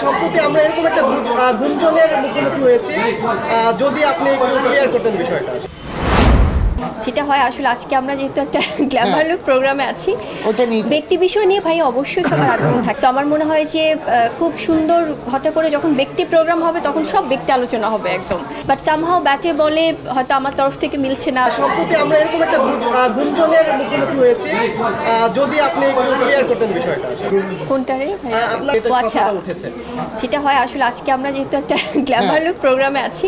সম্প্রতি আমরা এরকম একটা গুঞ্জনের মুখোমুখি হয়েছি, যদি আপনি একটু ক্লিয়ার করতেন বিষয়টা। যেটা হয় আসলে আজকে আমরা যেহেতু একটা গ্ল্যামার লুক প্রোগ্রামে আছি, ব্যক্তি বিষয় নিয়ে ভাই অবশ্যই সবার আগ্রহ থাকছে। আমার মনে হয় যে খুব সুন্দর ঘটা করে যখন ব্যক্তি প্রোগ্রাম হবে তখন সব ব্যক্তি আলোচনা হবে একদম, বাট সামহাও ব্যাটে বলে হয়তো আমার তরফ থেকে মিলছে না। সম্প্রতি আমরা এরকম একটা গুঞ্জনের মুখোমুখি হয়েছি, যদি আপনি একটু ক্লিয়ার করতেন বিষয়টা। কোনটা রে ভাই? ও আচ্ছা, উঠেছে যেটা হয় আসলে আজকে আমরা যেহেতু একটা গ্ল্যামার লুক প্রোগ্রামে আছি,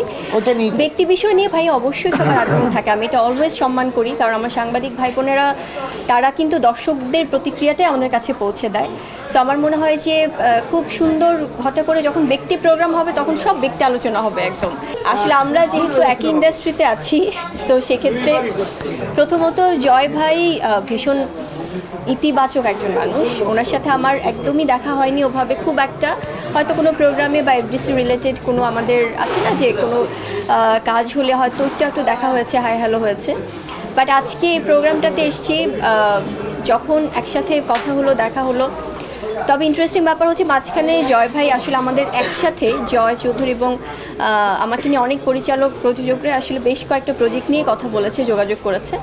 ব্যক্তি বিষয় নিয়ে ভাই অবশ্যই সবার আগ্রহ থাকে। আমি এটা অলওয়েজ সম্মান করি, কারণ আমার সাংবাদিক ভাই বোনেরা তারা কিন্তু দর্শকদের প্রতিক্রিয়াটাই আমাদের কাছে পৌঁছে দেয়। সো আমার মনে হয় যে খুব সুন্দর ঘটা করে যখন ব্যক্তি প্রোগ্রাম হবে তখন সব ব্যক্তি আলোচনা হবে একদম। আসলে আমরা যেহেতু একই ইন্ডাস্ট্রিতে আছি, তো সেক্ষেত্রে প্রথমত জয় ভাই ভীষণ ইতিবাচক একজন মানুষ। ওনার সাথে আমার একদমই দেখা হয়নি ওভাবে খুব একটা, হয়তো কোনো প্রোগ্রামে বা এফডিসি রিলেটেড কোনো আমাদের আছে না যে কোনো কাজ হলে হয়তো একটু দেখা হয়েছে, হাই হ্যালো হয়েছে। বাট আজকে এই প্রোগ্রামটাতে এসেছি, যখন একসাথে কথা হলো, দেখা হলো। তবে ইন্টারেস্টিং ব্যাপার হচ্ছে মাঝখানে জয় ভাই আসলে আমাদের একসাথে, জয় চৌধুরী এবং আমাকে নিয়ে অনেক পরিচালক প্রযোজকরা আসলে বেশ কয়েকটা প্রজেক্ট নিয়ে কথা বলেছে, যোগাযোগ করেছে।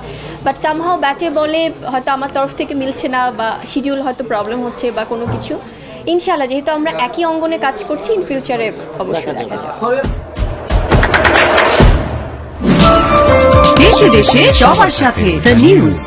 বাট সামহাও ব্যাটে বলে হয়তো আমার তরফ থেকে মিলছে না, বা শিডিউল হয়তো প্রবলেম হচ্ছে বা কোনো কিছু। ইনশাআল্লাহ যেহেতু আমরা একই অঙ্গনে কাজ করছি, ইন ফিউচারে অবশ্যই দেখা যাবে। দেশে দেশে সবার সাথে দ্য নিউজ।